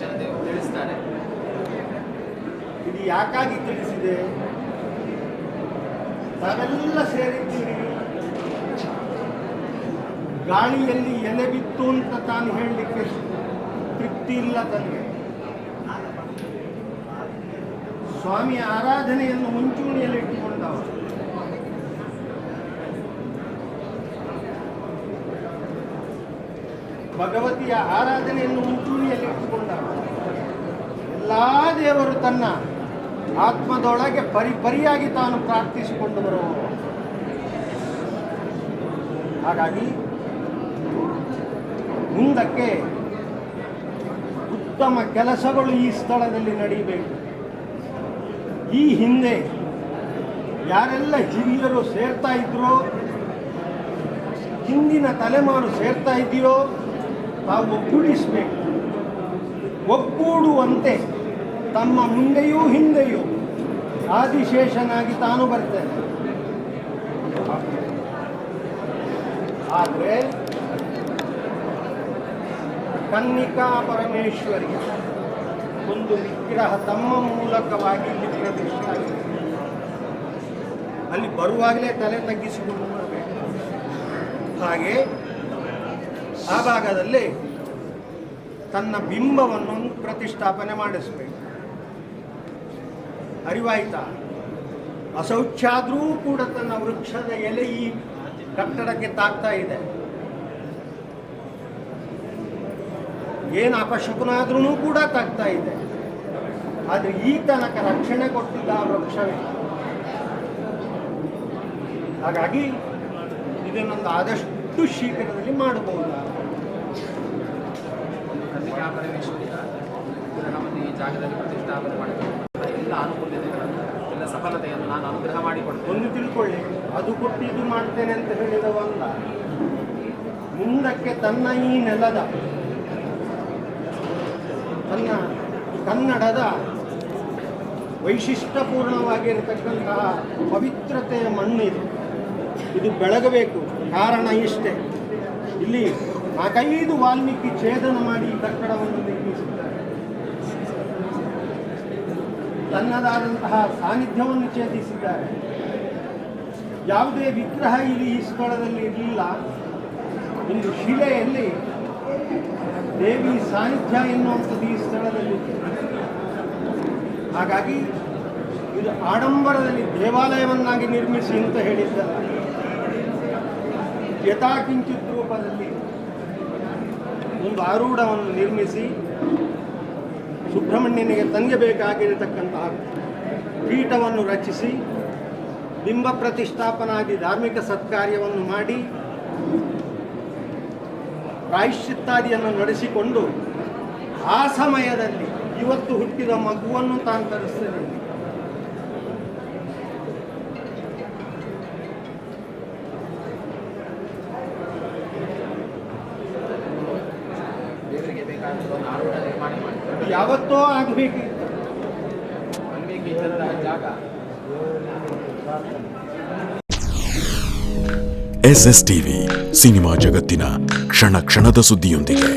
ಜನತೆ ತಿಳಿಸ್ತಾರೆ. ಇದು ಯಾಕಾಗಿ ತಿಳಿಸಿದೆ? ತಾವೆಲ್ಲ ಸೇರಿದ್ದೀರಿ, ಗಾಳಿಯಲ್ಲಿ ಎಲೆ ಬಿತ್ತು ಅಂತ ತಾನು ಹೇಳಲಿಕ್ಕೆ ತೃಪ್ತಿ ಇಲ್ಲ ತನಗೆ. ಸ್ವಾಮಿಯ ಆರಾಧನೆಯನ್ನು ಮುಂಚೂಣಿಯಲ್ಲಿ ಇಟ್ಟುಕೊಂಡವ. ಭಗವತಿಯ ಆರಾಧನೆಯನ್ನು ಮುಂಚೂಣಿಯಲ್ಲಿ ಇಟ್ಟುಕೊಂಡವ. ಎಲ್ಲ ದೇವರು ತನ್ನ ಆತ್ಮದೊಳಗೆ ಪರಿಪರಿಯಾಗಿ ತಾನು ಪ್ರಾರ್ಥಿಸಿಕೊಂಡು ಬರುವವ. ಹಾಗಾಗಿ ಮುಂದಕ್ಕೆ ಉತ್ತಮ ಕೆಲಸಗಳು ಈ ಸ್ಥಳದಲ್ಲಿ ನಡೆಯಬೇಕು. ಈ ಹಿಂದೆ ಯಾರೆಲ್ಲ ಹಿರಿಯರು ಸೇರ್ತಾ ಇದ್ರೋ, ಹಿಂದಿನ ತಲೆಮಾರು ಸೇರ್ತಾ ಇದೆಯೋ, ತಾವು ಒಗ್ಗೂಡಿಸಬೇಕು. ಒಗ್ಗೂಡುವಂತೆ ತಮ್ಮ ಮುಂದೆಯೂ ಹಿಂದೆಯೂ ಆದಿಶೇಷನಾಗಿ ತಾನು ಬರ್ತೇನೆ. ಆದರೆ ಕನ್ನಿಕಾ ಪರಮೇಶ್ವರಿ ಒಂದು ವಿಗ್ರಹ ತಮ್ಮ ಮೂಲಕವಾಗಿ ಇಲ್ಲಿ ಪ್ರತಿಷ್ಠೆ ಆಗಿದೆ. ಅಲ್ಲಿ ಬರುವಾಗಲೇ ತಲೆ ತಗ್ಗಿಸಿಕೊಂಡು ಬರಬೇಕು. ಹಾಗೆ ಆ ಭಾಗದಲ್ಲಿ ತನ್ನ ಬಿಂಬವನ್ನು ಪ್ರತಿಷ್ಠಾಪನೆ ಮಾಡಿಸಬೇಕು. ಅರಿವಾಯ್ತಾ? ಅಶೌಚಾದ್ರೂ ಕೂಡ ತನ್ನ ವೃಕ್ಷದ ಎಲೆ ಈ ಕಟ್ಟಡಕ್ಕೆ ತಾಗ್ತಾ ಇದೆ. ಏನು ಅಪಶಕುನಾದ್ರೂ ಕೂಡ ತಾಗ್ತಾ ಇದೆ. ಆದರೆ ಈ ತನಕ ರಕ್ಷಣೆ ಕೊಟ್ಟಿದ್ದ ಆ ವೃಕ್ಷವೇ. ಹಾಗಾಗಿ ಇದನ್ನೊಂದು ಆದಷ್ಟು ಶೀಘ್ರದಲ್ಲಿ ಮಾಡಬಹುದಾ? ಕನ್ನಿಕಾ ಪರಮೇಶ್ವರಿಯ ವಿಗ್ರಹವನ್ನು ಈ ಜಾಗದಲ್ಲಿ ಪ್ರತಿಷ್ಠಾಪನೆ ಮಾಡಬೇಕು. ಎಲ್ಲ ಅನುಕೂಲತೆಗಳನ್ನು, ಎಲ್ಲ ಸಫಲತೆಯನ್ನು ನಾನು ಅನುಗ್ರಹ ಮಾಡಿಕೊಡ್ತೇನೆ. ಒಂದು ತಿಳ್ಕೊಳ್ಳಿ, ಅದು ಕೊಟ್ಟು ಇದು ಮಾಡ್ತೇನೆ ಅಂತ ಹೇಳಿದವಲ್ಲ. ಮುಂದಕ್ಕೆ ತನ್ನ ಈ ನೆಲದ, ತನ್ನ ಕನ್ನಡದ ವೈಶಿಷ್ಟ್ಯಪೂರ್ಣವಾಗಿರತಕ್ಕಂತಹ ಪವಿತ್ರತೆಯ ಮಣ್ಣಿದು. ಇದು ಬೆಳಗಬೇಕು. ಕಾರಣ ಇಷ್ಟೇ, ಇಲ್ಲಿ 4-5 ವಾಲ್ಮೀಕಿ ಛೇದನ ಮಾಡಿ ಈ ಕಟ್ಟಡವನ್ನು ನಿರ್ಮಿಸಿದ್ದಾರೆ. ತನ್ನದಾದಂತಹ ಸಾನ್ನಿಧ್ಯವನ್ನು ಛೇದಿಸಿದ್ದಾರೆ. ಯಾವುದೇ ವಿಗ್ರಹ ಇಲ್ಲಿ ಈ ಸ್ಥಳದಲ್ಲಿ ಇರಲಿಲ್ಲ. ಒಂದು ಶಿಲೆಯಲ್ಲಿ ದೇವಿ ಸಾನ್ನಿಧ್ಯ ಎನ್ನುವಂಥದ್ದು ಈ ಸ್ಥಳದಲ್ಲಿ. ಹಾಗಾಗಿ ಇದು ಆಡಂಬರದಲ್ಲಿ ದೇವಾಲಯವನ್ನಾಗಿ ನಿರ್ಮಿಸಿ ಅಂತ ಹೇಳಿದ್ದಲ್ಲ, ಯಥಾಕಿಂಚಿತ್ ರೂಪದಲ್ಲಿ ಒಂದು ಆರೂಢವನ್ನು ನಿರ್ಮಿಸಿ ಸುಬ್ರಹ್ಮಣ್ಯನಿಗೆ ತನಗೆ ಬೇಕಾಗಿರತಕ್ಕಂತಹ ಪೀಠವನ್ನು ರಚಿಸಿ ಬಿಂಬ ಪ್ರತಿಷ್ಠಾಪನಾದಿ ಧಾರ್ಮಿಕ ಸತ್ಕಾರ್ಯವನ್ನು ಮಾಡಿ ಪ್ರಾಯಶ್ಚಿತ್ತಾದಿಯನ್ನು ನಡೆಸಿಕೊಂಡು ಆ ಸಮಯದಲ್ಲಿ ಇವತ್ತು ಹುಟ್ಟಿದ ಮಗುವನ್ನು ತಾನು ತರಿಸ್ತೇನೆ. ದೇವರಿಗೆ ಬೇಕಾದ ಒಂದು ಆರೋಢ ನಿರ್ಮಾಣ ಮಾಡಿ ಯಾವತ್ತೋ ಆಗಬೇಕು. ವಾಲ್ಮೀಕಿ ಜಾಗ. SS ಟಿವಿ, ಸಿನಿಮಾ ಜಗತ್ತಿನ ಕ್ಷಣ ಕ್ಷಣದ ಸುದ್ದಿಯೊಂದಿಗೆ.